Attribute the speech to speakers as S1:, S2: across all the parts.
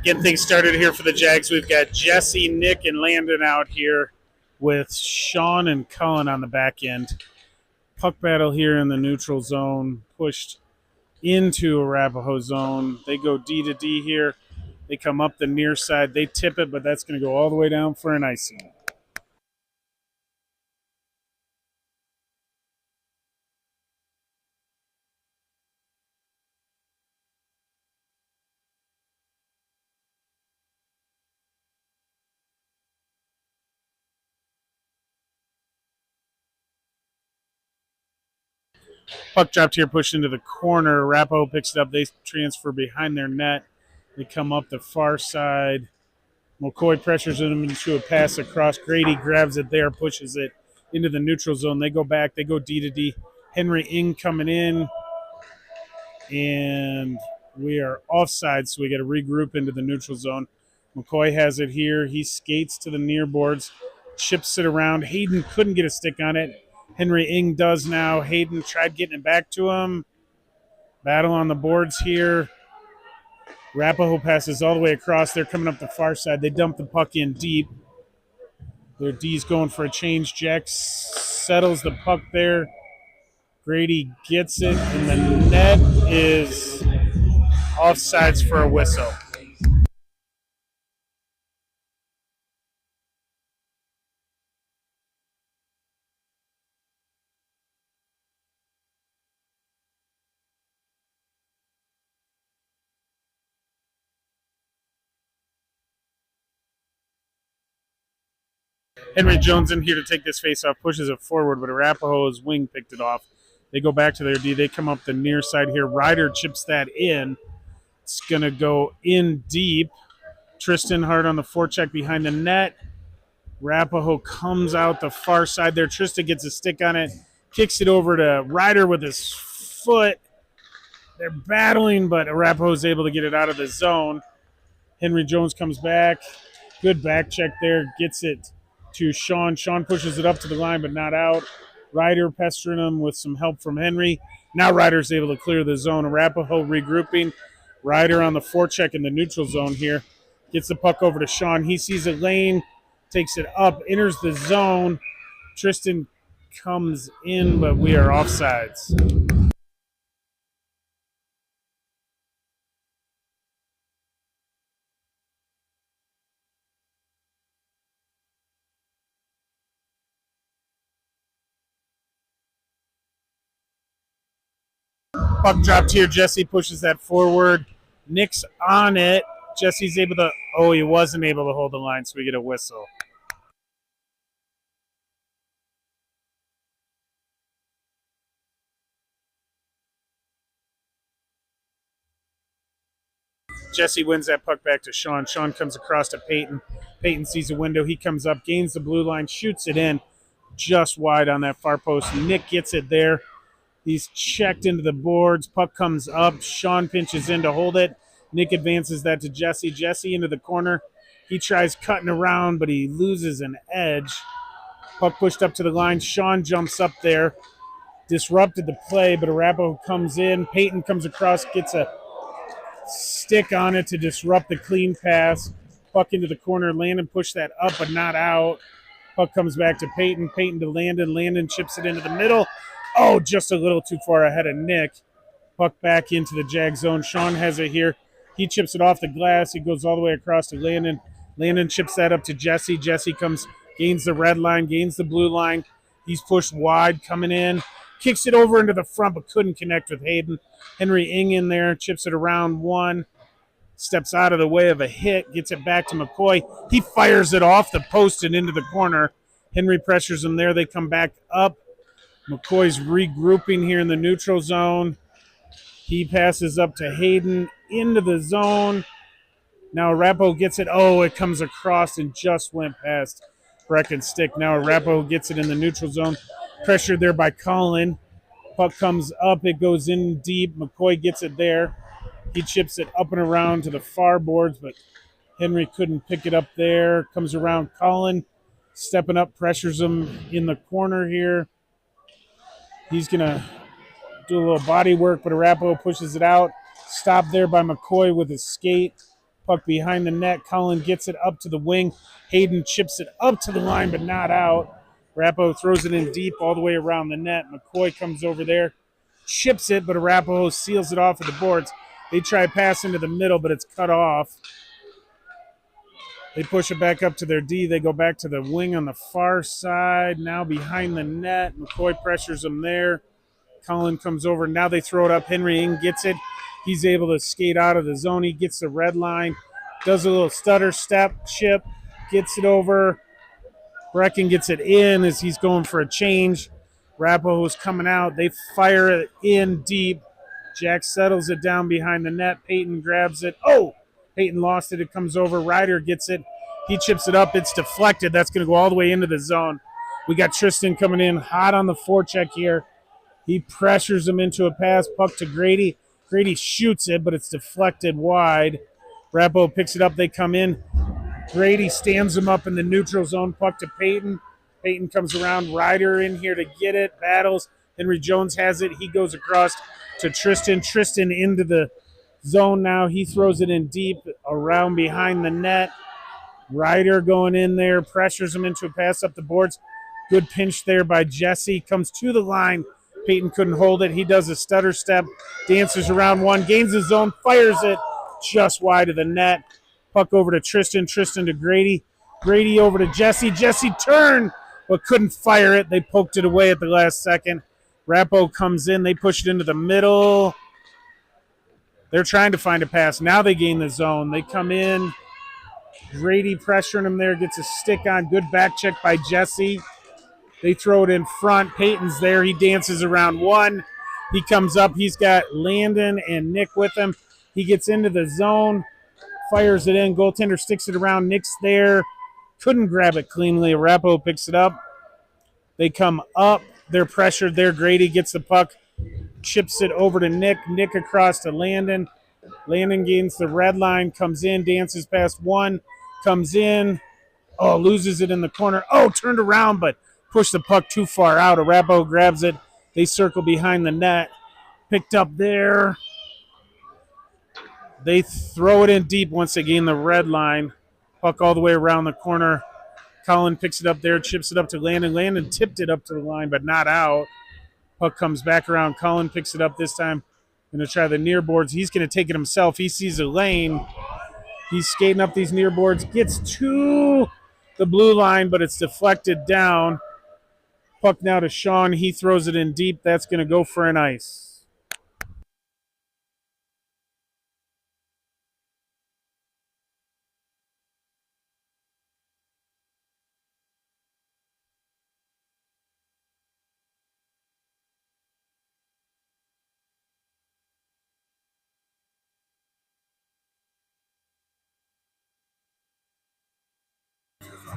S1: Getting things started here for the Jags. We've got Jesse, Nick, and Landon out here with Sean and Cullen on the back end. Puck battle here in the neutral zone, pushed into Arapahoe zone. They go D to D here. They come up the near side. They tip it, but that's going to go all the way down for an icing. Puck dropped here, pushed into the corner. Arapahoe picks it up. They transfer behind their net. They come up the far side. McCoy pressures them into a pass across. Grady grabs it there, pushes it into the neutral zone. They go back. They go D to D. Henry Ing coming in. And we are offside, so we got to regroup into the neutral zone. McCoy has it here. He skates to the near boards, chips it around. Hayden couldn't get a stick on it. Henry Ing does now. Hayden tried getting it back to him. Battle on the boards here. Arapahoe passes all the way across. They're coming up the far side. They dump the puck in deep. Their D's going for a change. Jack settles the puck there. Grady gets it, and the net is offsides for a whistle. Henry Jones in here to take this face-off, pushes it forward, but Arapahoe's wing picked it off. They go back to their D. They come up the near side here. Ryder chips that in. It's going to go in deep. Tristan Hart on the forecheck behind the net. Arapahoe comes out the far side there. Tristan gets a stick on it, kicks it over to Ryder with his foot. They're battling, but Arapahoe's able to get it out of the zone. Henry Jones comes back. Good back check there. Gets it to Sean. Sean pushes it up to the line, but not out. Ryder pestering him with some help from Henry. Now Ryder's able to clear the zone. Arapahoe regrouping. Ryder on the forecheck in the neutral zone here. Gets the puck over to Sean. He sees a lane, takes it up, enters the zone. Tristan comes in, but we are offsides. Puck dropped here. Jesse pushes that forward. Nick's on it. Jesse's able to, he wasn't able to hold the line, so we get a whistle. Jesse wins that puck back to Sean. Sean comes across to Peyton. Peyton sees a window. He comes up, gains the blue line, shoots it in just wide on that far post. Nick gets it there. He's checked into the boards. Puck comes up. Sean pinches in to hold it. Nick advances that to Jesse. Jesse into the corner. He tries cutting around, but he loses an edge. Puck pushed up to the line. Sean jumps up there. Disrupted the play, but Arapahoe comes in. Peyton comes across, gets a stick on it to disrupt the clean pass. Puck into the corner. Landon pushed that up, but not out. Puck comes back to Peyton. Peyton to Landon. Landon chips it into the middle. Just a little too far ahead of Nick. Puck back into the Jag zone. Sean has it here. He chips it off the glass. He goes all the way across to Landon. Landon chips that up to Jesse. Jesse gains the red line, gains the blue line. He's pushed wide, coming in. Kicks it over into the front, but couldn't connect with Hayden. Henry Ing in there, chips it around one. Steps out of the way of a hit, gets it back to McCoy. He fires it off the post and into the corner. Henry pressures him there. They come back up. McCoy's regrouping here in the neutral zone. He passes up to Hayden into the zone. Now Arapahoe gets it. It comes across and just went past Brecken's stick. Now Arapahoe gets it in the neutral zone. Pressured there by Colin. Puck comes up. It goes in deep. McCoy gets it there. He chips it up and around to the far boards, but Henry couldn't pick it up there. Comes around Colin. Stepping up, pressures him in the corner here. He's going to do a little body work, but Arapahoe pushes it out. Stopped there by McCoy with his skate. Puck behind the net. Cullen gets it up to the wing. Hayden chips it up to the line, but not out. Arapahoe throws it in deep all the way around the net. McCoy comes over there, chips it, but Arapahoe seals it off at the boards. They try pass into the middle, but it's cut off. They push it back up to their D. They go back to the wing on the far side. Now behind the net. McCoy pressures them there. Cullen comes over. Now they throw it up. Henry Ng gets it. He's able to skate out of the zone. He gets the red line. Does a little stutter step, chip. Gets it over. Brecken gets it in as he's going for a change. Arapahoe's coming out. They fire it in deep. Jack settles it down behind the net. Peyton grabs it. Oh! Peyton lost it. It comes over. Ryder gets it. He chips it up. It's deflected. That's going to go all the way into the zone. We got Tristan coming in hot on the forecheck here. He pressures him into a pass. Puck to Grady. Grady shoots it, but it's deflected wide. Arapahoe picks it up. They come in. Grady stands him up in the neutral zone. Puck to Peyton. Peyton comes around. Ryder in here to get it. Battles. Henry Jones has it. He goes across to Tristan. Tristan into the zone now. He throws it in deep around behind the net. Ryder going in there, pressures him into a pass up the boards. Good pinch there by Jesse. Comes to the line. Peyton couldn't hold it. He does a stutter step, dances around one, gains his zone, fires it just wide of the net. Puck over to Tristan. Tristan to Grady. Grady over to Jesse. Jesse turned, but couldn't fire it. They poked it away at the last second. Arapahoe comes in. They push it into the middle. They're trying to find a pass. Now they gain the zone. They come in. Grady pressuring him there. Gets a stick on. Good back check by Jesse. They throw it in front. Peyton's there. He dances around one. He comes up. He's got Landon and Nick with him. He gets into the zone. Fires it in. Goaltender sticks it around. Nick's there. Couldn't grab it cleanly. Arapahoe picks it up. They come up. They're pressured there. Grady gets the puck. Chips it over to Nick. Nick across to Landon. Landon gains the red line, comes in, dances past one, comes in. Oh, loses it in the corner. Oh, turned around, but pushed the puck too far out. Arapahoe grabs it. They circle behind the net. Picked up there. They throw it in deep once they gain the red line. Puck all the way around the corner. Colin picks it up there, chips it up to Landon. Landon tipped it up to the line, but not out. Puck comes back around. Cullen picks it up this time. Going to try the near boards. He's going to take it himself. He sees a lane. He's skating up these near boards. Gets to the blue line, but it's deflected down. Puck now to Sean. He throws it in deep. That's going to go for an ice.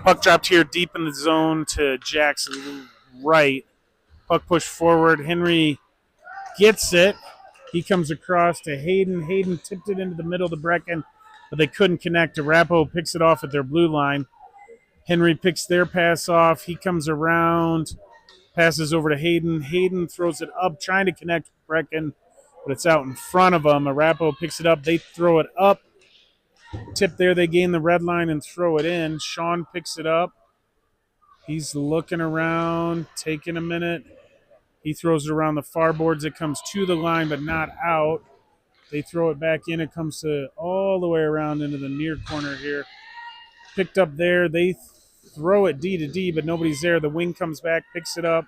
S1: Puck dropped here deep in the zone to Jackson right. Puck pushed forward. Henry gets it. He comes across to Hayden. Hayden tipped it into the middle to Brecken, but they couldn't connect. Arapahoe picks it off at their blue line. Henry picks their pass off. He comes around, passes over to Hayden. Hayden throws it up, trying to connect with Brecken, but it's out in front of him. Arapahoe picks it up. They throw it up. Tip there, they gain the red line and throw it in. Sean picks it up. He's looking around, taking a minute. He throws it around the far boards. It comes to the line, but not out. They throw it back in. It comes to all the way around into the near corner here. Picked up there. They throw it D to D, but nobody's there. The wing comes back, picks it up.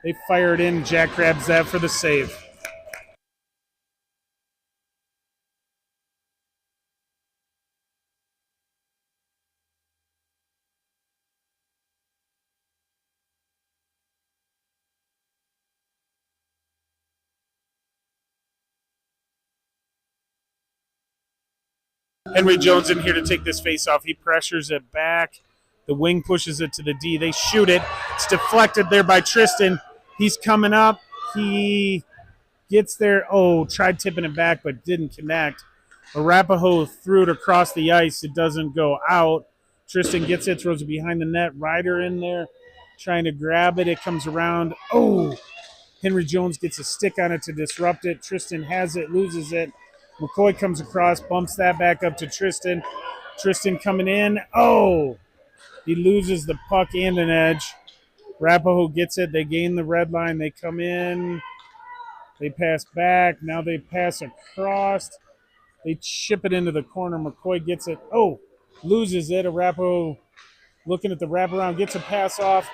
S1: They fire it in. Jack grabs that for the save. Henry Jones in here to take this face off. He pressures it back. The wing pushes it to the D. They shoot it. It's deflected there by Tristan. He's coming up. He gets there. Oh, tried tipping it back but didn't connect. Arapahoe threw it across the ice. It doesn't go out. Tristan gets it, throws it behind the net. Ryder in there trying to grab it. It comes around. Oh, Henry Jones gets a stick on it to disrupt it. Tristan has it, loses it. McCoy comes across, bumps that back up to Tristan. Tristan coming in. Oh, he loses the puck and an edge. Arapahoe gets it. They gain the red line. They come in. They pass back. Now they pass across. They chip it into the corner. McCoy gets it. Oh, loses it. Arapahoe looking at the wraparound. Gets a pass off.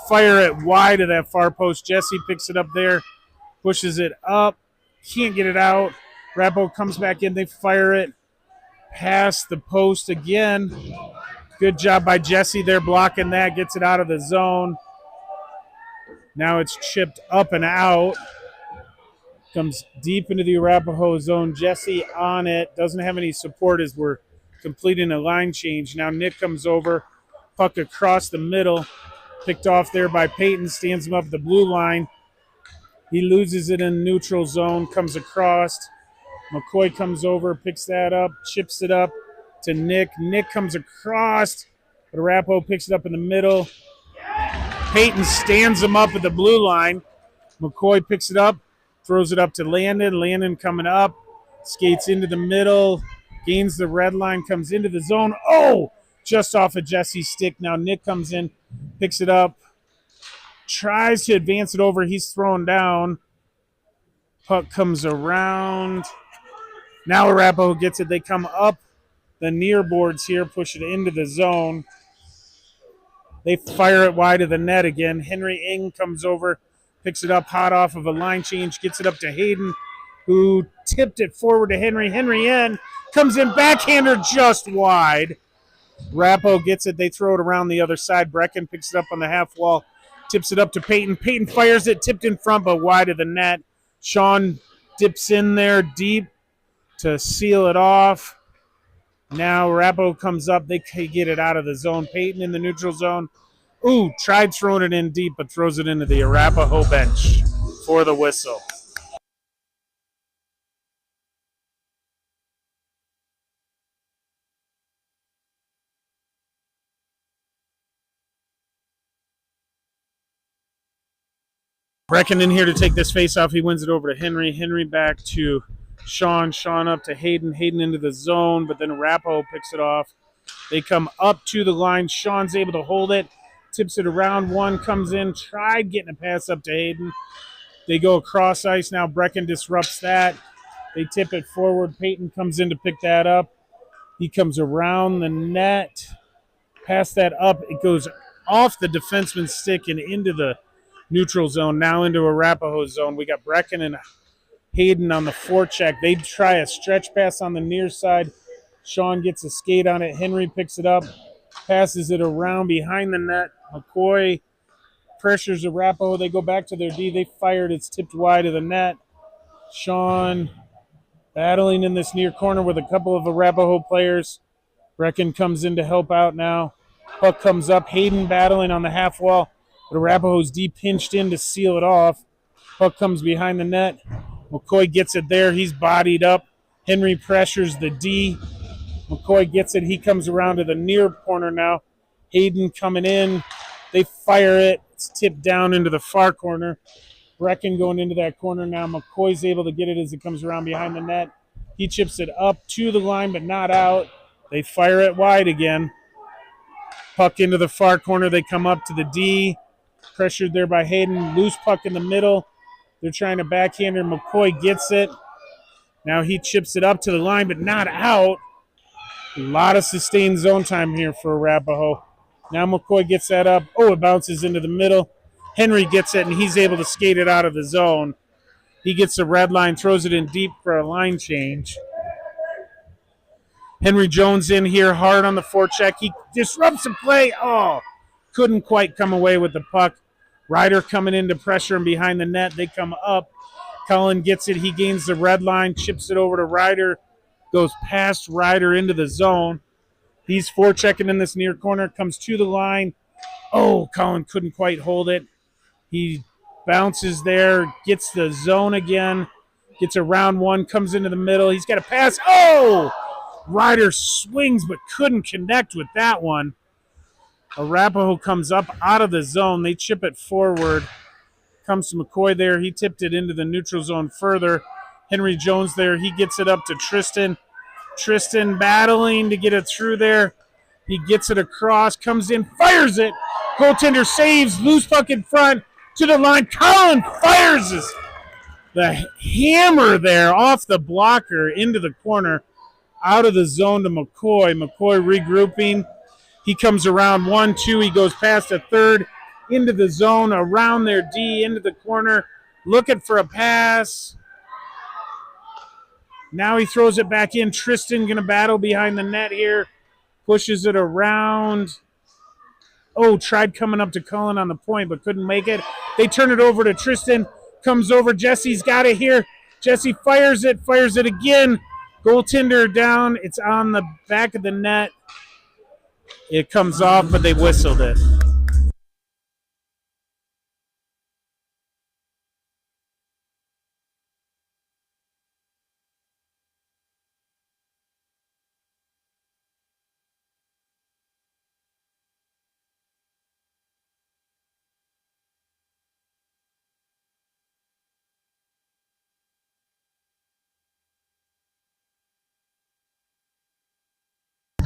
S1: Fire it wide of that far post. Jesse picks it up there. Pushes it up. Can't get it out. Arapahoe comes back in. They fire it. Past the post again. Good job by Jesse there blocking that. Gets it out of the zone. Now it's chipped up and out. Comes deep into the Arapahoe zone. Jesse on it. Doesn't have any support as we're completing a line change. Now Nick comes over. Puck across the middle. Picked off there by Peyton. Stands him up at the blue line. He loses it in neutral zone. Comes across. McCoy comes over. Picks that up. Chips it up to Nick. Nick comes across. But Arapahoe picks it up in the middle. Peyton stands him up at the blue line. McCoy picks it up. Throws it up to Landon. Landon coming up. Skates into the middle. Gains the red line. Comes into the zone. Oh! Just off of Jesse's stick. Now Nick comes in. Picks it up. Tries to advance it over. He's thrown down. Puck comes around. Now Arapahoe gets it. They come up the near boards here. Push it into the zone. They fire it wide of the net again. Henry Ng comes over. Picks it up hot off of a line change, gets it up to Hayden, who tipped it forward to Henry. Henry in, comes in backhander just wide. Arapahoe gets it. They throw it around the other side. Brecken picks it up on the half wall, tips it up to Peyton. Peyton fires it, tipped in front, but wide of the net. Sean dips in there deep to seal it off. Now Arapahoe comes up. They get it out of the zone. Peyton in the neutral zone. Ooh, tried throwing it in deep, but throws it into the Arapahoe bench for the whistle. Brecken in here to take this face off. He wins it over to Henry. Henry back to Sean. Sean up to Hayden. Hayden into the zone, but then Arapahoe picks it off. They come up to the line. Sean's able to hold it. Tips it around. One comes in. Tried getting a pass up to Hayden. They go across ice. Now Brecken disrupts that. They tip it forward. Peyton comes in to pick that up. He comes around the net. Pass that up. It goes off the defenseman's stick and into the neutral zone. Now into Arapahoe zone. We got Brecken and Hayden on the forecheck. They try a stretch pass on the near side. Sean gets a skate on it. Henry picks it up. Passes it around behind the net. McCoy pressures Arapahoe. They go back to their D. They fired. It's tipped wide of the net. Sean battling in this near corner with a couple of Arapahoe players. Brecken comes in to help out now. Puck comes up. Hayden battling on the half wall. But Arapahoe's D pinched in to seal it off. Puck comes behind the net. McCoy gets it there. He's bodied up. Henry pressures the D. McCoy gets it. He comes around to the near corner now. Hayden coming in. They fire it. It's tipped down into the far corner. Brecken going into that corner now. McCoy's able to get it as it comes around behind the net. He chips it up to the line but not out. They fire it wide again. Puck into the far corner. They come up to the D. Pressured there by Hayden. Loose puck in the middle. They're trying to backhander. McCoy gets it. Now he chips it up to the line but not out. A lot of sustained zone time here for Arapahoe. Now McCoy gets that up. Oh, it bounces into the middle. Henry gets it, and he's able to skate it out of the zone. He gets the red line, throws it in deep for a line change. Henry Jones in here hard on the forecheck. He disrupts the play. Oh, couldn't quite come away with the puck. Ryder coming in to pressure him behind the net. They come up. Cullen gets it. He gains the red line, chips it over to Ryder. Goes past Ryder into the zone. He's forechecking in this near corner. Comes to the line. Oh, Cullen couldn't quite hold it. He bounces there. Gets the zone again. Gets around one. Comes into the middle. He's got a pass. Oh! Ryder swings but couldn't connect with that one. Arapahoe comes up out of the zone. They chip it forward. Comes to McCoy there. He tipped it into the neutral zone further. Henry Jones there. He gets it up to Tristan. Tristan battling to get it through there. He gets it across, comes in, fires it. Goaltender saves, loose puck in front to the line. Colin fires the hammer there off the blocker into the corner, out of the zone to McCoy. McCoy regrouping. He comes around 1-2. He goes past a third into the zone, around their D, into the corner, looking for a pass. Now he throws it back in. Tristan going to battle behind the net here. Pushes it around. Oh, tried coming up to Cullen on the point, but couldn't make it. They turn it over to Tristan. Comes over. Jesse's got it here. Jesse fires it again. Goaltender down. It's on the back of the net. It comes off, but they whistled it.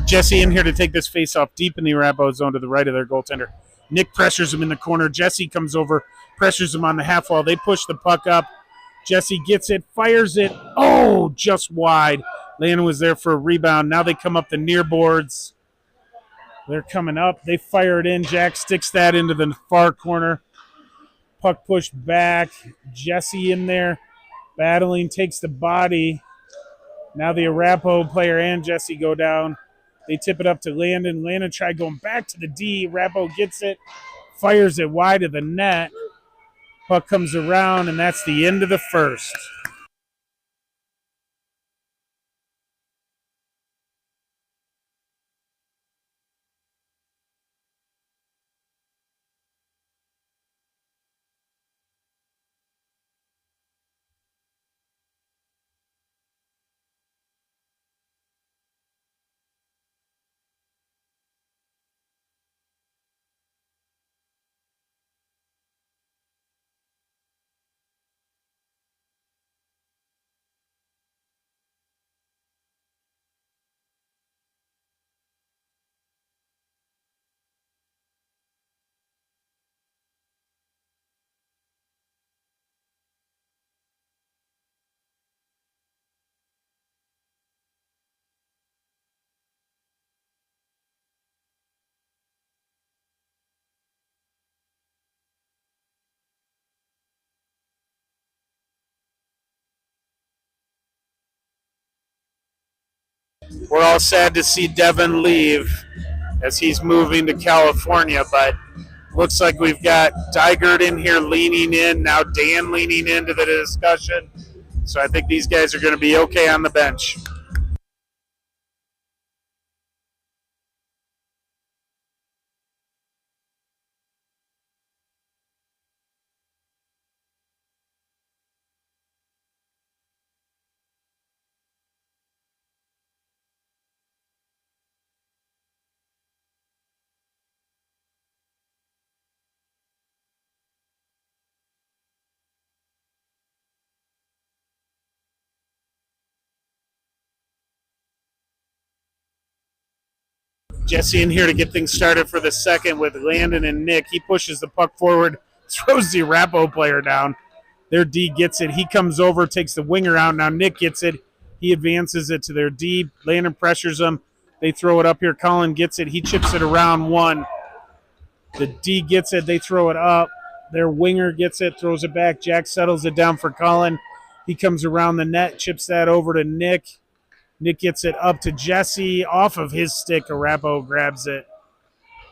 S1: Jesse in here to take this face off deep in the Arapahoe zone to the right of their goaltender. Nick pressures him in the corner. Jesse comes over, pressures him on the half wall. They push the puck up. Jesse gets it, fires it. Oh, just wide. Landon was there for a rebound. Now they come up the near boards. They're coming up. They fire it in. Jack sticks that into the far corner. Puck pushed back. Jesse in there battling, takes the body. Now the Arapahoe player and Jesse go down. They tip it up to Landon. Landon tried going back to the D. Arapahoe gets it, fires it wide of the net. Puck comes around, and that's the end of the first. We're all sad to see Devin leave as he's moving to California, but looks like we've got Dygert in here leaning in, now Dan leaning into the discussion. So I think these guys are going to be okay on the bench. Jesse in here to get things started for the second with Landon and Nick. He pushes the puck forward, throws the Arapahoe player down. Their D gets it. He comes over, takes the winger out. Now Nick gets it. He advances it to their D. Landon pressures them. They throw it up here. Colin gets it. He chips it around one. The D gets it. They throw it up. Their winger gets it, throws it back. Jack settles it down for Colin. He comes around the net, chips that over to Nick. Nick gets it up to Jesse. Off of his stick, Arapahoe grabs it.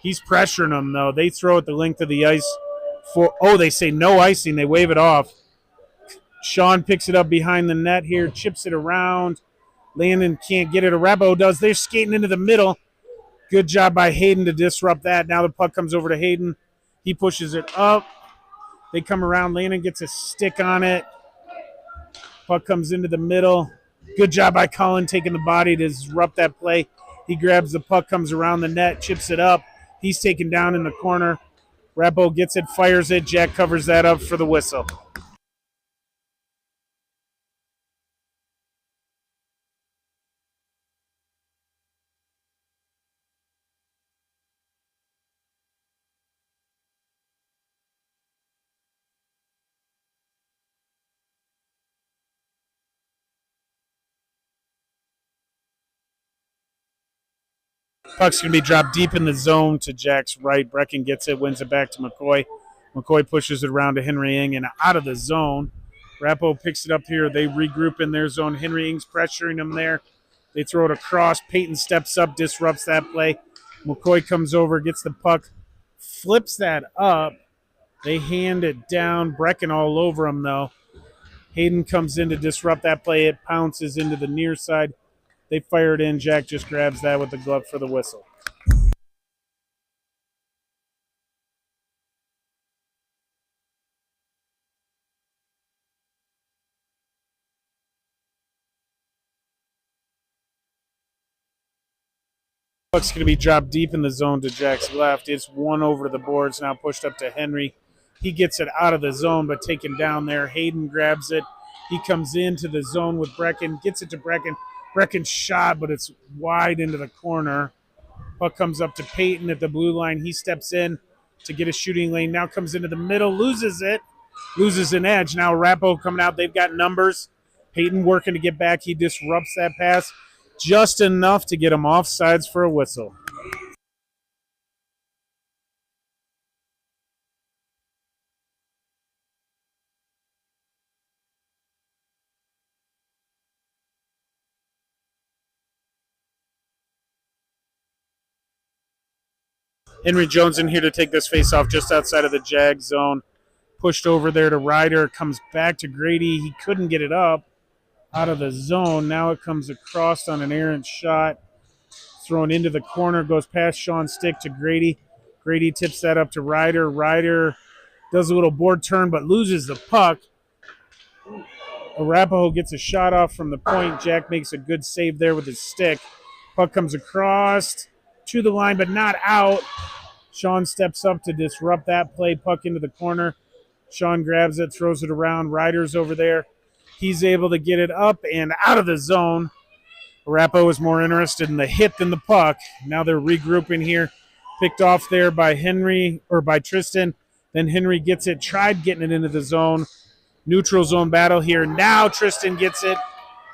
S1: He's pressuring them, though. They throw it the length of the ice. They say no icing. They wave it off. Sean picks it up behind the net here, chips it around. Landon can't get it. Arapahoe does. They're skating into the middle. Good job by Hayden to disrupt that. Now the puck comes over to Hayden. He pushes it up. They come around. Landon gets a stick on it. Puck comes into the middle. Good job by Colin taking the body to disrupt that play. He grabs the puck, comes around the net, chips it up. He's taken down in the corner. Arapahoe gets it, fires it. Jack covers that up for the whistle. Puck's going to be dropped deep in the zone to Jack's right. Brecken gets it, wins it back to McCoy. McCoy pushes it around to Henry Ing and out of the zone. Arapahoe picks it up here. They regroup in their zone. Henry Ing's pressuring them there. They throw it across. Peyton steps up, disrupts that play. McCoy comes over, gets the puck, flips that up. They hand it down. Brecken all over him, though. Hayden comes in to disrupt that play. It pounces into the near side. They fire it in. Jack just grabs that with the glove for the whistle. Puck's going to be dropped deep in the zone to Jack's left. It's one over the boards, now pushed up to Henry. He gets it out of the zone, but taken down there. Hayden grabs it. He comes into the zone with Brecken, gets it to Brecken. Brecken's shot, but it's wide into the corner. Puck comes up to Peyton at the blue line. He steps in to get a shooting lane. Now comes into the middle, loses it, loses an edge. Now Arapahoe coming out. They've got numbers. Peyton working to get back. He disrupts that pass just enough to get him offsides for a whistle. Henry Jones in here to take this face off just outside of the Jag zone. Pushed over there to Ryder. Comes back to Grady. He couldn't get it up out of the zone. Now it comes across on an errant shot. Thrown into the corner. Goes past Sean's stick to Grady. Grady tips that up to Ryder. Ryder does a little board turn but loses the puck. Arapahoe gets a shot off from the point. Jack makes a good save there with his stick. Puck comes across to the line but not out. Sean steps up to disrupt that play. Puck into the corner. Sean grabs it, throws it around. Ryder's over there. He's able to get it up and out of the zone. Arapahoe is more interested in the hit than the puck. Now they're regrouping here. Picked off there by Henry or by Tristan. Then Henry gets it, tried getting it into the zone. Neutral zone battle here. Now Tristan gets it.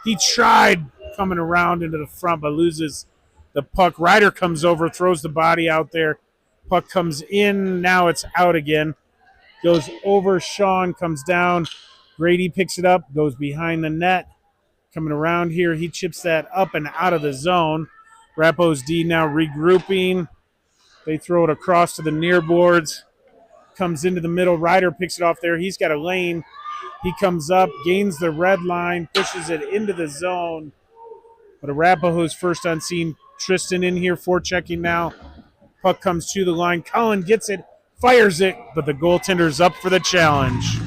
S1: He tried coming around into the front but loses the puck. Ryder comes over, throws the body out there. Puck comes in. Now it's out again. Goes over Sean, comes down. Grady picks it up, goes behind the net. Coming around here, he chips that up and out of the zone. Arapahoe's D now regrouping. They throw it across to the near boards. Comes into the middle. Ryder picks it off there. He's got a lane. He comes up, gains the red line, pushes it into the zone. But Arapahoe's first on scene. Tristan in here, forechecking now. Puck comes to the line. Cullen gets it, fires it, but the goaltender's up for the challenge.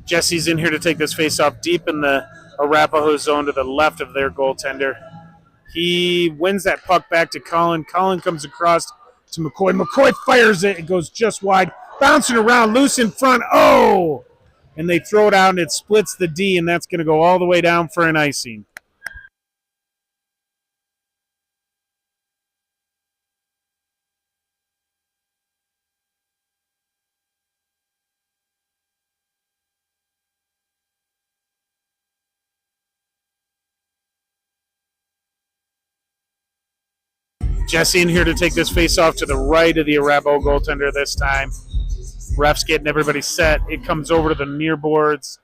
S1: Jesse's in here to take this face off deep in the Arapahoe zone to the left of their goaltender. He wins that puck back to Colin. Colin comes across to McCoy. McCoy fires it. It goes just wide. Bouncing around, loose in front. Oh! And they throw it out, and it splits the D, and that's going to go all the way down for an icing. Jesse in here to take this face off to the right of the Arapahoe goaltender this time. Refs getting everybody set. It comes over to the near boards.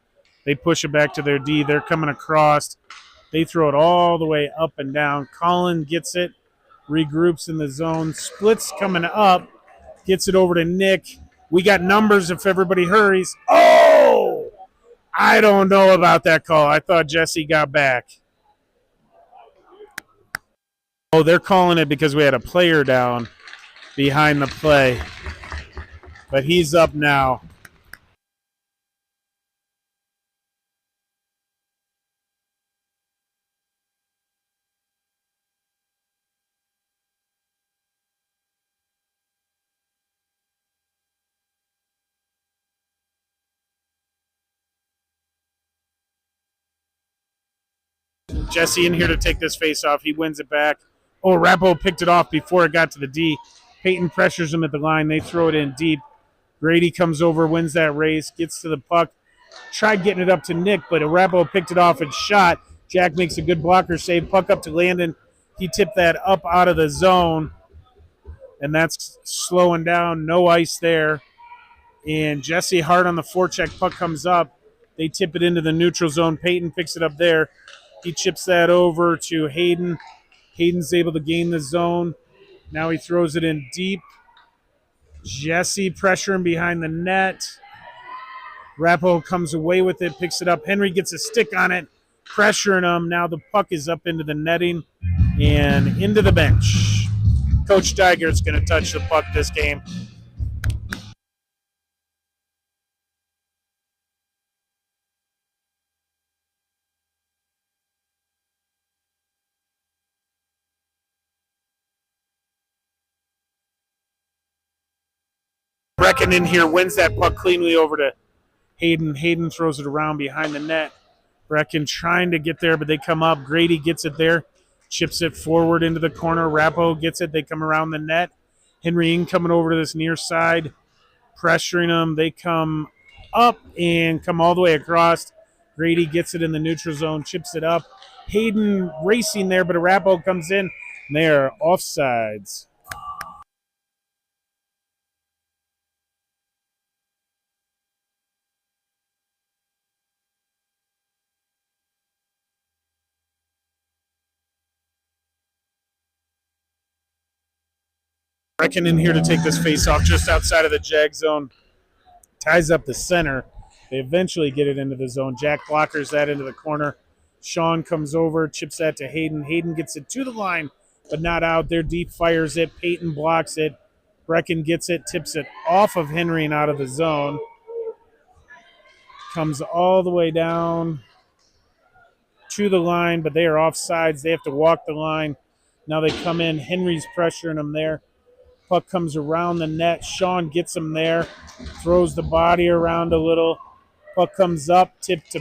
S1: They push it back to their D. They're coming across. They throw it all the way up and down. Colin gets it, regroups in the zone, splits coming up, gets it over to Nick. We got numbers if everybody hurries. Oh! I don't know about that call. I thought Jesse got back. Oh, they're calling it because we had a player down behind the play. But he's up now. Jesse in here to take this face off. He wins it back. Oh, Arapahoe picked it off before it got to the D. Peyton pressures him at the line. They throw it in deep. Grady comes over, wins that race, gets to the puck. Tried getting it up to Nick, but Arapahoe picked it off and shot. Jack makes a good blocker save. Puck up to Landon. He tipped that up out of the zone, and that's slowing down. No ice there. And Jesse hard on the forecheck. Puck comes up. They tip it into the neutral zone. Peyton picks it up there. He chips that over to Hayden. Hayden's able to gain the zone. Now he throws it in deep. Jesse pressuring behind the net. Arapahoe comes away with it, picks it up. Henry gets a stick on it, pressuring him. Now the puck is up into the netting and into the bench. Coach Steigert's going to touch the puck this game. Brecken in here wins that puck cleanly over to Hayden. Hayden throws it around behind the net. Brecken trying to get there, but they come up. Grady gets it there, chips it forward into the corner. Arapahoe gets it. They come around the net. Henry Ng coming over to this near side, pressuring them. They come up and come all the way across. Grady gets it in the neutral zone, chips it up. Hayden racing there, but Arapahoe comes in. And they are offsides. Brecken in here to take this face off just outside of the Jag zone. Ties up the center. They eventually get it into the zone. Jack blockers that into the corner. Sean comes over, chips that to Hayden. Hayden gets it to the line, but not out there. Deep fires it. Peyton blocks it. Brecken gets it, tips it off of Henry and out of the zone. Comes all the way down to the line, but they are offsides. They have to walk the line. Now they come in. Henry's pressuring them there. Puck comes around the net. Sean gets him there. Throws the body around a little. Puck comes up. Tip to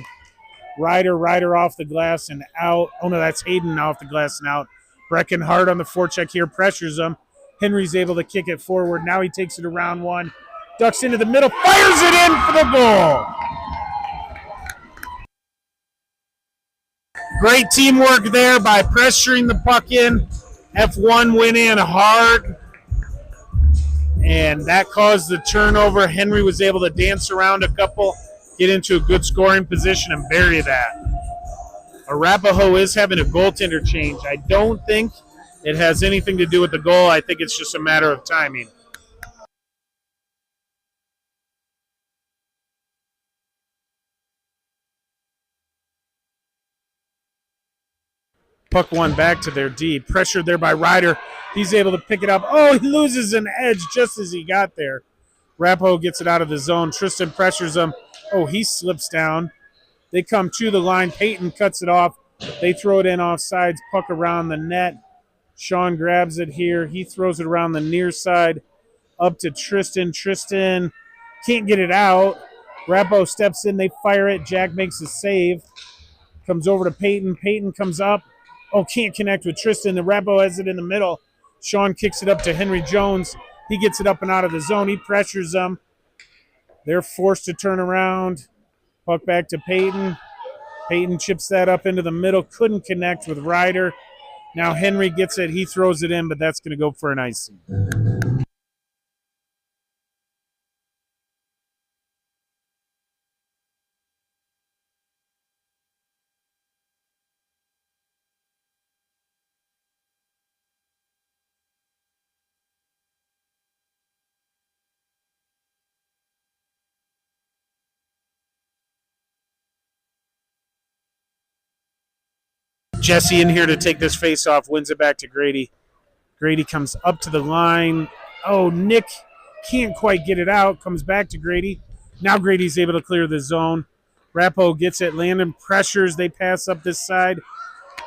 S1: Ryder. Ryder off the glass and out. Oh, no, that's Hayden off the glass and out. Brecken hard on the forecheck here. Pressures him. Henry's able to kick it forward. Now he takes it around one. Ducks into the middle. Fires it in for the goal. Great teamwork there by pressuring the puck in. F1 went in hard. And that caused the turnover. Henry was able to dance around a couple, get into a good scoring position, and bury that. Arapahoe is having a goaltender change. I don't think it has anything to do with the goal. I think it's just a matter of timing. Puck one back to their D. Pressured there by Ryder. He's able to pick it up. Oh, he loses an edge just as he got there. Arapahoe gets it out of the zone. Tristan pressures him. Oh, he slips down. They come to the line. Peyton cuts it off. They throw it in offsides. Puck around the net. Sean grabs it here. He throws it around the near side. Up to Tristan. Tristan can't get it out. Arapahoe steps in. They fire it. Jack makes a save. Comes over to Peyton. Peyton comes up. Oh, can't connect with Tristan. The Arapahoe has it in the middle. Sean kicks it up to Henry Jones. He gets it up and out of the zone. He pressures them. They're forced to turn around. Puck back to Peyton. Peyton chips that up into the middle. Couldn't connect with Ryder. Now Henry gets it. He throws it in, but that's going to go for an icing. Jesse in here to take this face off, wins it back to Grady. Grady comes up to the line. Oh, Nick can't quite get it out. Comes back to Grady. Now Grady's able to clear the zone. Arapahoe gets it. Landon pressures. They pass up this side.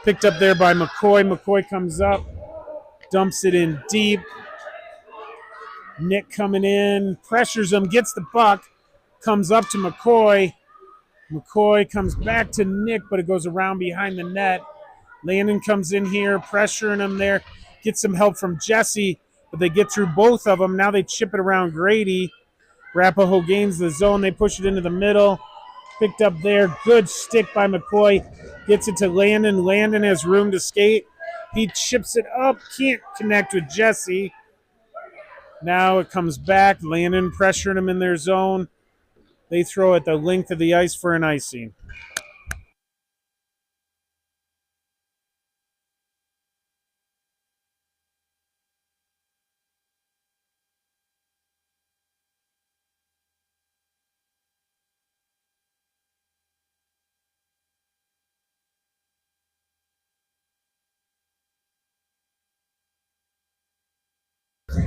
S1: Picked up there by McCoy. McCoy comes up. Dumps it in deep. Nick coming in. Pressures him. Gets the puck. Comes up to McCoy. McCoy comes back to Nick, but it goes around behind the net. Landon comes in here, pressuring him there. Gets some help from Jesse, but they get through both of them. Now they chip it around Grady. Arapahoe gains the zone. They push it into the middle. Picked up there. Good stick by McCoy. Gets it to Landon. Landon has room to skate. He chips it up. Can't connect with Jesse. Now it comes back. Landon pressuring him in their zone. They throw at the length of the ice for an icing.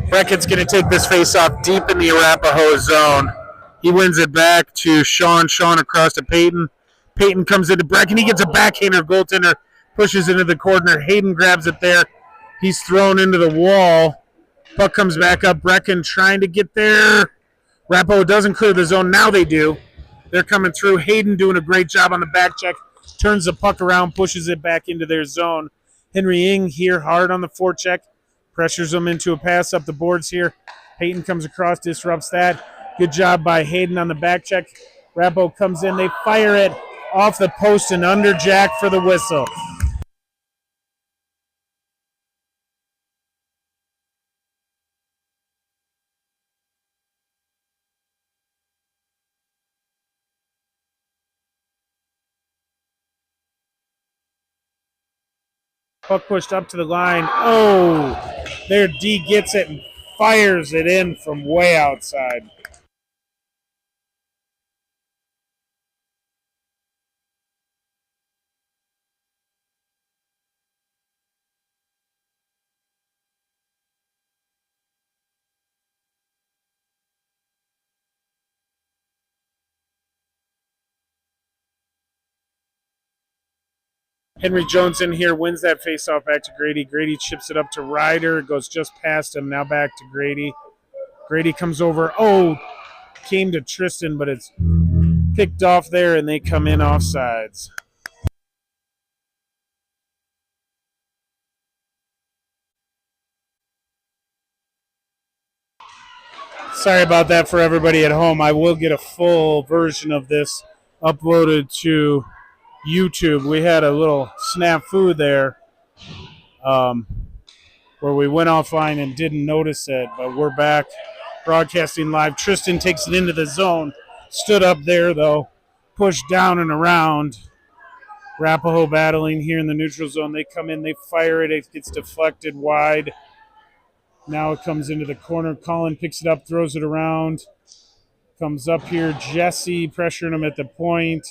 S1: Breckett's going to take this face-off deep in the Arapahoe zone. He wins it back to Sean. Sean across to Peyton. Peyton comes into Brecken. He gets a backhander. Goaltender pushes into the corner. Hayden grabs it there. He's thrown into the wall. Puck comes back up. Brecken trying to get there. Arapahoe doesn't clear the zone. Now they do. They're coming through. Hayden doing a great job on the back check. Turns the puck around, pushes it back into their zone. Henry Ing here hard on the forecheck. Pressures them into a pass up the boards here. Peyton comes across, disrupts that. Good job by Hayden on the back check. Arapahoe comes in. They fire it off the post and under Jack for the whistle. Puck pushed up to the line. Oh, their D gets it and fires it in from way outside. Henry Jones in here, wins that faceoff back to Grady. Grady chips it up to Ryder. It goes just past him. Now back to Grady. Grady comes over. Oh, came to Tristan, but it's picked off there, and they come in offsides. Sorry about that for everybody at home. I will get a full version of this uploaded to YouTube. We had a little snafu there where we went offline and didn't notice it, but we're back broadcasting live. Tristan takes it into the zone. Stood up there, though. Pushed down and around. Arapahoe battling here in the neutral zone. They come in, they fire it. It gets deflected wide. Now it comes into the corner. Colin picks it up, throws it around. Comes up here. Jesse pressuring him at the point.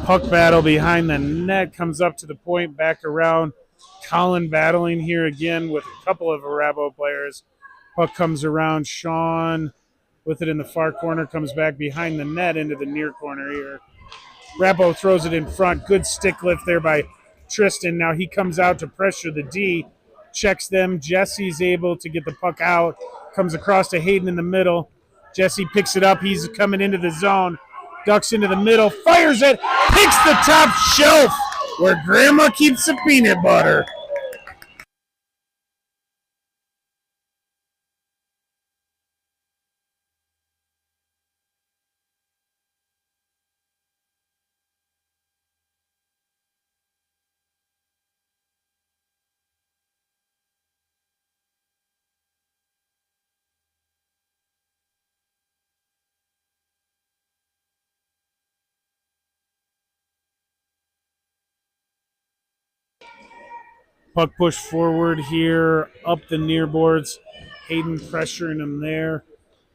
S1: Puck battle behind the net. Comes up to the point, back around. Colin battling here again with a couple of Arapahoe players. Puck comes around. Sean with it in the far corner. Comes back behind the net into the near corner here. Arapahoe throws it in front. Good stick lift there by Tristan. Now he comes out to pressure the D. Checks them. Jesse's able to get the puck out. Comes across to Hayden in the middle. Jesse picks it up. He's coming into the zone. Ducks into the middle. Fires it. Picks the top shelf where Grandma keeps the peanut butter. Puck push forward here, up the near boards. Hayden pressuring him there.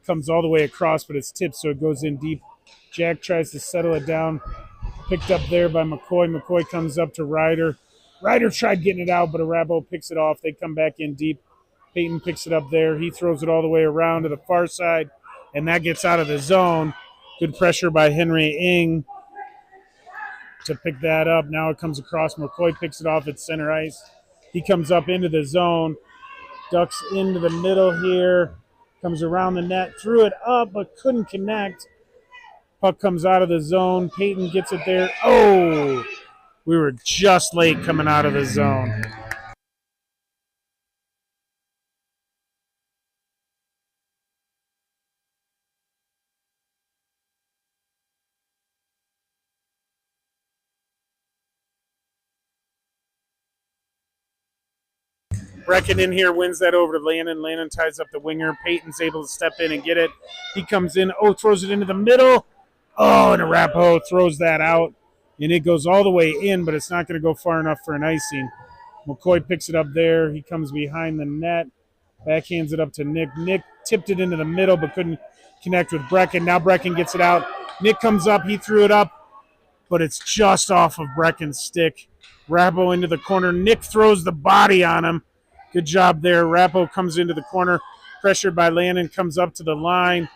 S1: Comes all the way across, but it's tipped, so it goes in deep. Jack tries to settle it down. Picked up there by McCoy. McCoy comes up to Ryder. Ryder tried getting it out, but Arapahoe picks it off. They come back in deep. Peyton picks it up there. He throws it all the way around to the far side, and that gets out of the zone. Good pressure by Henry Ing to pick that up. Now it comes across. McCoy picks it off at center ice. He comes up into the zone, ducks into the middle here, Comes around the net, threw it up, but couldn't connect. Puck comes out of the zone. Peyton gets it there. Oh, we were just late coming out of the zone. Brecken in here wins that over to Landon. Landon ties up the winger. Peyton's able to step in and get it. He comes in. Oh, throws it into the middle. Oh, and Arapahoe throws that out. And it goes all the way in, but it's not going to go far enough for an icing. McCoy picks it up there. He comes behind the net. Backhands it up to Nick. Nick tipped it into the middle but couldn't connect with Brecken. Now Brecken gets it out. Nick comes up. He threw it up, but it's just off of Brecken's stick. Arapahoe into the corner. Nick throws the body on him. Good job there. Arapahoe comes into the corner. Pressured by Landon. Comes up to the line.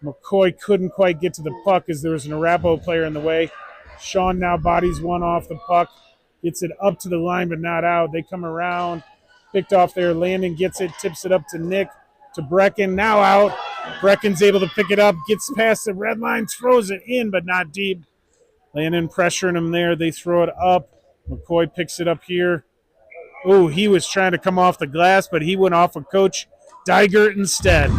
S1: McCoy couldn't quite get to the puck as there was an Arapahoe player in the way. Sean now bodies one off the puck. Gets it up to the line but not out. They come around. Picked off there. Landon gets it. Tips it up to Nick. To Brecken. Now out. Brecken's able to pick it up. Gets past the red line. Throws it in but not deep. Landon pressuring him there. They throw it up. McCoy picks it up here. Oh, he was trying to come off the glass, but he went off of Coach Dygert instead.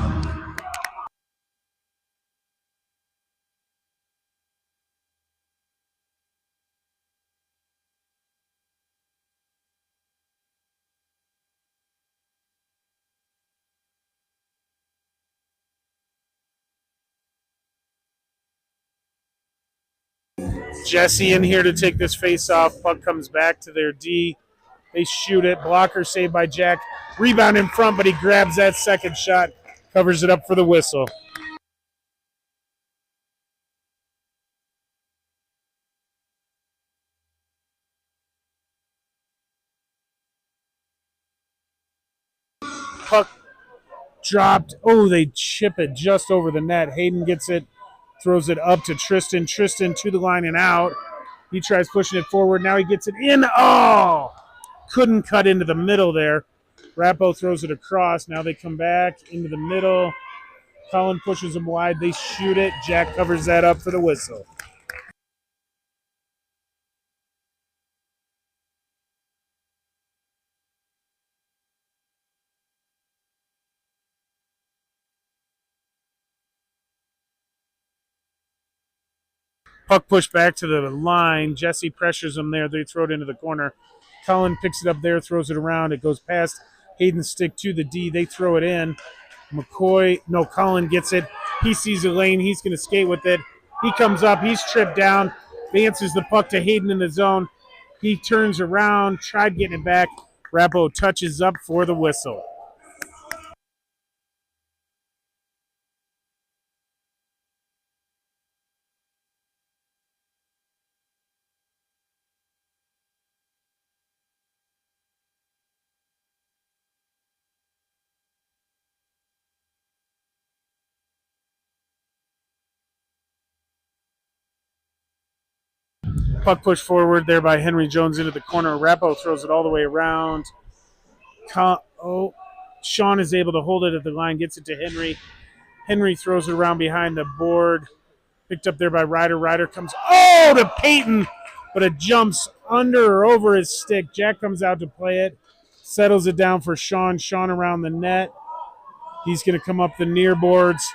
S1: Jesse in here to take this face off. Puck comes back to their D. They shoot it. Blocker saved by Jack. Rebound in front, but he grabs that second shot. Covers it up for the whistle. Puck dropped. Oh, they chip it just over the net. Hayden gets it. Throws it up to Tristan. Tristan to the line and out. He tries pushing it forward. Now he gets it in. Oh! Couldn't cut into the middle there. Arapahoe throws it across. Now they come back into the middle. Colin pushes them wide. They shoot it. Jack covers that up for the whistle. Puck pushed back to the line. Jesse pressures them there. They throw it into the corner. Colin picks it up there, throws it around. It goes past Hayden's stick to the D. They throw it in. Colin gets it. He sees a lane. He's going to skate with it. He comes up. He's tripped down. Advances the puck to Hayden in the zone. He turns around, tried getting it back. Arapahoe touches up for the whistle. Puck pushed forward there by Henry Jones into the corner. Arapahoe throws it all the way around. Sean is able to hold it at the line, gets it to Henry. Henry throws it around behind the board. Picked up there by Ryder. Ryder comes, to Peyton, but it jumps under or over his stick. Jack comes out to play it, settles it down for Sean. Sean around the net. He's going to come up the near boards.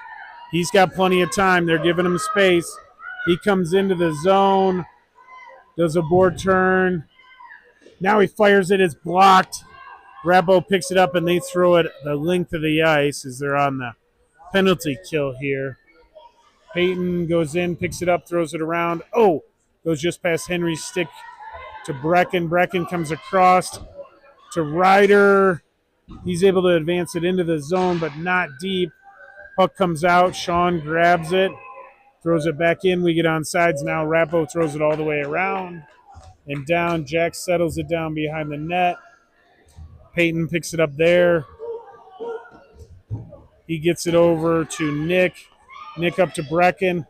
S1: He's got plenty of time. They're giving him space. He comes into the zone, does a board turn. Now he fires it. It's blocked. Arapahoe picks it up, and they throw it the length of the ice as they're on the penalty kill here. Peyton goes in, picks it up, throws it around. Goes just past Henry's stick to Brecken. Brecken comes across to Ryder. He's able to advance it into the zone, but not deep. Puck comes out. Sean grabs it, throws it back in. We get on sides now. Arapahoe throws it all the way around and down. Jack settles it down behind the net. Peyton picks it up there. He gets it over to Nick. Nick up to Brecken.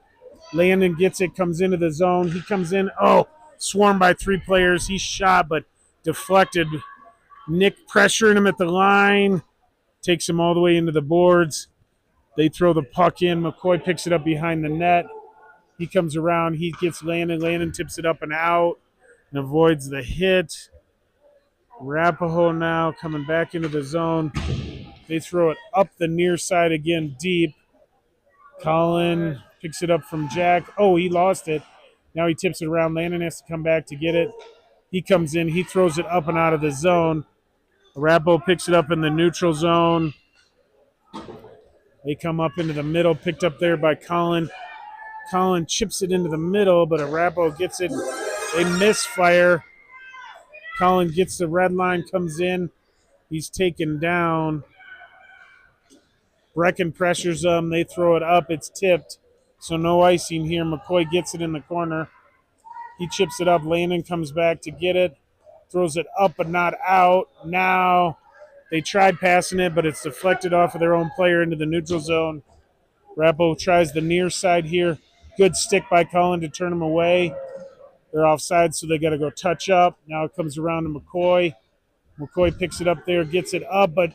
S1: Landon gets it, comes into the zone. He comes in. Swarmed by three players. He shot, but deflected. Nick pressuring him at the line. takes him all the way into the boards. They throw the puck in. McCoy picks it up behind the net. He comes around. He gets Landon. Landon tips it up and out and avoids the hit. Arapahoe now coming back into the zone. They throw it up the near side again deep. Colin picks it up from Jack. Oh, he lost it. Now he tips it around. Landon has to come back to get it. He comes in. He throws it up and out of the zone. Arapahoe picks it up in the neutral zone. They come up into the middle, picked up there by Colin. Colin chips it into the middle, but Arapahoe gets it. They misfire. Colin gets the red line, comes in. He's taken down. Brecken pressures them. They throw it up. It's tipped. So no icing here. McCoy gets it in the corner. He chips it up. Landon comes back to get it. Throws it up but not out. Now they tried passing it, but it's deflected off of their own player into the neutral zone. Arapahoe tries the near side here. Good stick by Colin to turn him away. They're offside, so they got to go touch up. Now it comes around to McCoy. McCoy picks it up there, gets it up, but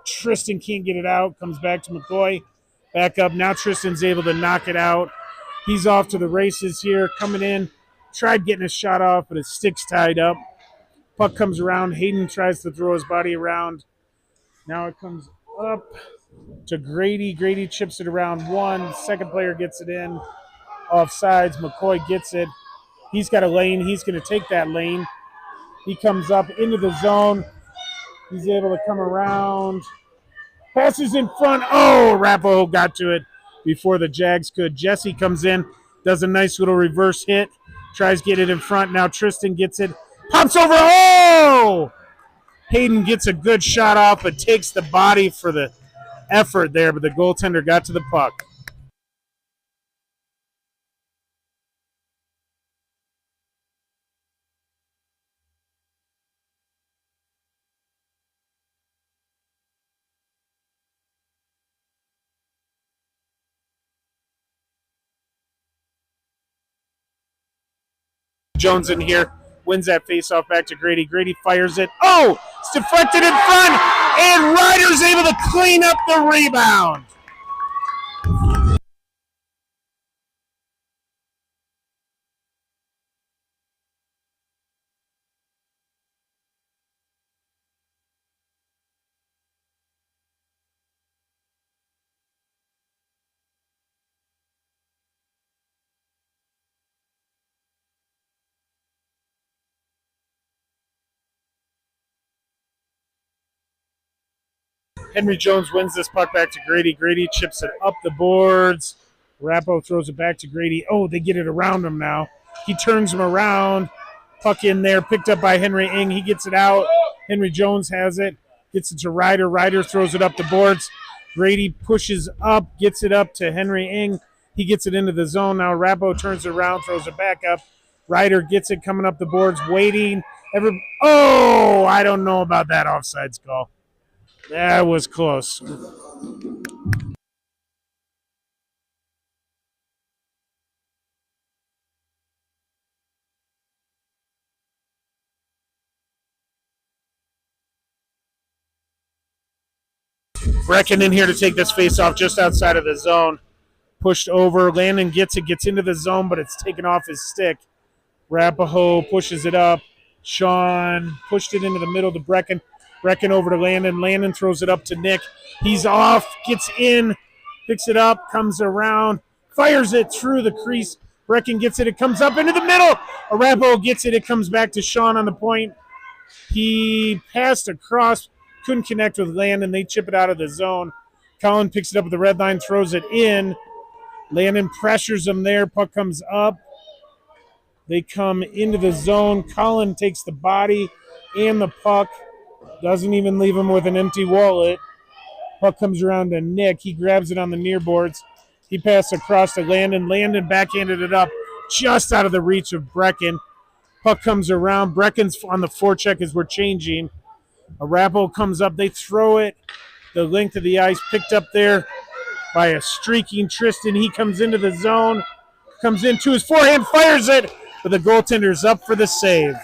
S1: Tristan can't get it out. Comes back to McCoy. Back up. Now Tristan's able to knock it out. He's off to the races here, coming in. Tried getting a shot off, but his stick's tied up. Puck comes around. Hayden tries to throw his body around. Now it comes up to Grady. Grady chips it around one. Second player gets it in. Offsides. McCoy gets it. He's got a lane. He's going to take that lane. He comes up into the zone. He's able to come around. Passes in front. Oh, Arapahoe got to it before the Jags could. Jesse comes in, does a nice little reverse hit. Tries to get it in front. Now Tristan gets it. Pops over. Oh! Hayden gets a good shot off, but takes the body for the effort there, but the goaltender got to the puck. Jones in here, wins that faceoff back to Grady. Grady fires it. Oh! It's deflected in front, and Ryder's able to clean up the rebound. Henry Jones wins this puck back to Grady. Grady chips it up the boards. Arapahoe throws it back to Grady. Oh, they get it around him now. He turns him around. Puck in there, picked up by Henry Ing. He gets it out. Henry Jones has it. Gets it to Ryder. Ryder throws it up the boards. Grady pushes up, gets it up to Henry Ing. He gets it into the zone. Now Arapahoe turns it around, throws it back up. Ryder gets it coming up the boards, waiting. Oh, I don't know about that offsides call. That was close. Brecken in here to take this face off just outside of the zone. Pushed over. Landon gets it, gets into the zone, but it's taken off his stick. Arapahoe pushes it up. Sean pushed it into the middle to Brecken. Brecken over to Landon. Landon throws it up to Nick. He's off, gets in, picks it up, comes around, fires it through the crease. Brecken gets it. It comes up into the middle. Arapahoe gets it. It comes back to Sean on the point. He passed across, couldn't connect with Landon. They chip it out of the zone. Colin picks it up with the red line, throws it in. Landon pressures him there. Puck comes up. They come into the zone. Colin takes the body and the puck. Doesn't even leave him with an empty wallet. Puck comes around to Nick. He grabs it on the near boards. He passes across to Landon. Landon backhanded it up just out of the reach of Brecken. Puck comes around. Brecken's on the forecheck as we're changing. Arapahoe comes up. They throw it the length of the ice. Picked up there by a streaking Tristan. He comes into the zone. Comes into his forehand. Fires it. But the goaltender's up for the save.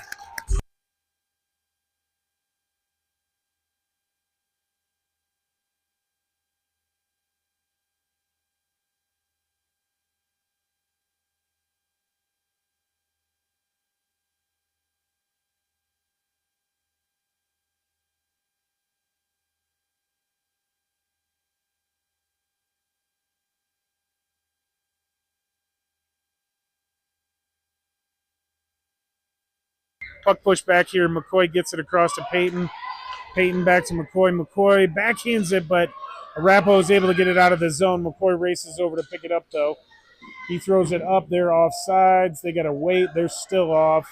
S1: Puck push back here. McCoy gets it across to Peyton. Peyton back to McCoy. McCoy backhands it, but Arapahoe is able to get it out of the zone. McCoy races over to pick it up, though. He throws it up there off sides. They got to wait. They're still off.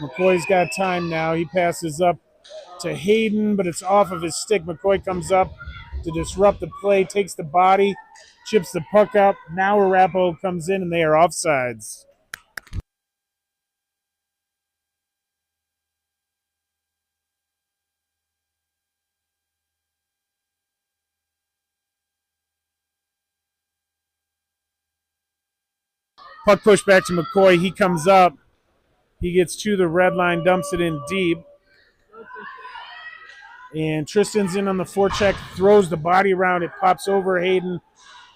S1: McCoy's got time now. He passes up to Hayden, but it's off of his stick. McCoy comes up to disrupt the play, takes the body, chips the puck up. Now Arapahoe comes in, and they are offsides. Puck push back to McCoy. He comes up. He gets to the red line, dumps it in deep. And Tristan's in on the forecheck, throws the body around. It pops over Hayden.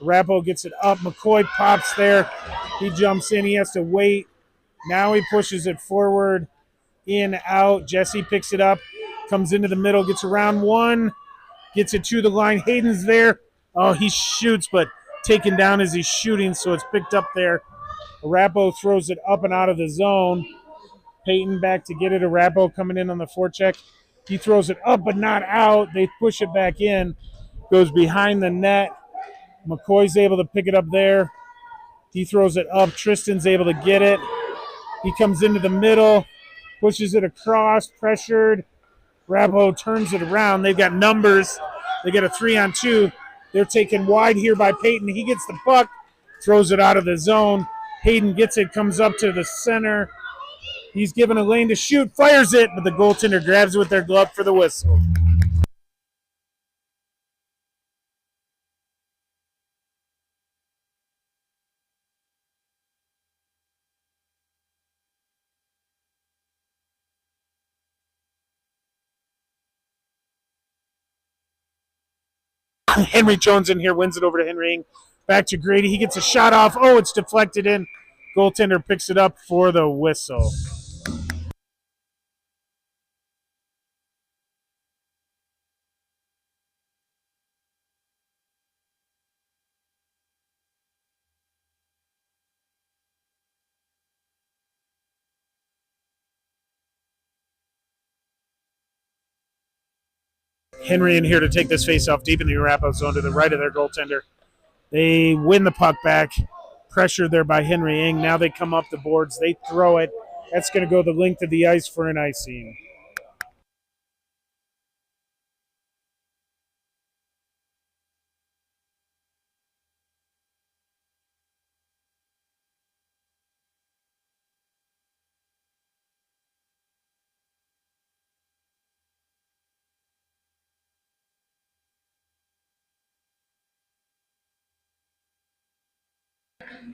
S1: Arapahoe gets it up. McCoy pops there. He jumps in. He has to wait. Now he pushes it forward, in, out. Jesse picks it up, comes into the middle, gets around one, gets it to the line. Hayden's there. Oh, he shoots, but taken down as he's shooting, so it's picked up there. Arapahoe throws it up and out of the zone. Peyton back to get it. Arapahoe coming in on the forecheck. He throws it up but not out. They push it back in. Goes behind the net. McCoy's able to pick it up there. He throws it up. Tristan's able to get it. He comes into the middle, pushes it across, pressured. Arapahoe turns it around. They've got numbers. They got a 3-on-2. They're taken wide here by Peyton. He gets the puck, throws it out of the zone. Hayden gets it, comes up to the center. He's given a lane to shoot, fires it, but the goaltender grabs it with their glove for the whistle. Henry Jones in here, wins it over to Henry Ing. Back to Grady. He gets a shot off. Oh, it's deflected in. Goaltender picks it up for the whistle. Henry in here to take this face off deep in the Arapahoe zone to the right of their goaltender. They win the puck back. Pressure there by Henry Ing. Now they come up the boards. They throw it. That's going to go the length of the ice for an icing.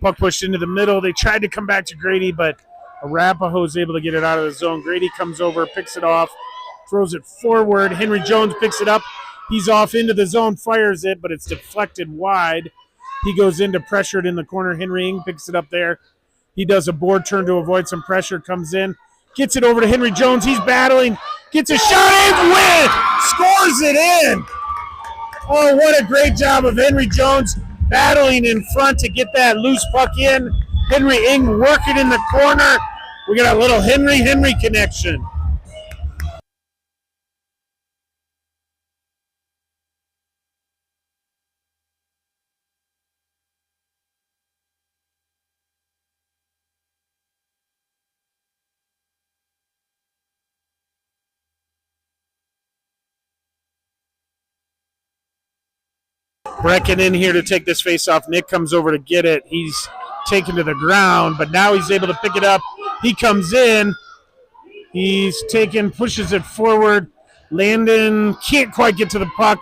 S1: Puck pushed into the middle. They tried to come back to Grady, but Arapahoe's able to get it out of the zone. Grady comes over, picks it off, throws it forward. Henry Jones picks it up. He's off into the zone, fires it, but it's deflected wide. He goes into pressured in the corner. Henry Ing picks it up there. He does a board turn to avoid some pressure, comes in, gets it over to Henry Jones. He's battling, gets a shot in, win, scores it in. Oh, what a great job of Henry Jones battling in front to get that loose puck in. Henry Ing working in the corner. We got a little Henry connection. Brecken in here to take this face off. Nick comes over to get it. He's taken to the ground, but now he's able to pick it up. He comes in. He's taken, pushes it forward. Landon can't quite get to the puck.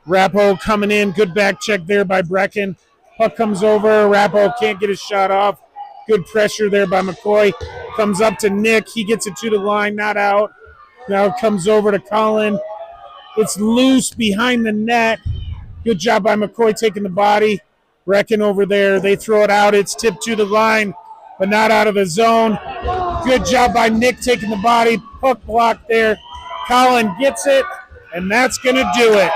S1: Arapahoe coming in. Good back check there by Brecken. Puck comes over. Arapahoe can't get his shot off. Good pressure there by McCoy. Comes up to Nick. He gets it to the line, not out. Now it comes over to Colin. It's loose behind the net. Good job by McCoy taking the body. Brecken over there. They throw it out. It's tipped to the line, but not out of the zone. Good job by Nick taking the body. Puck block there. Colin gets it, and that's going to do it.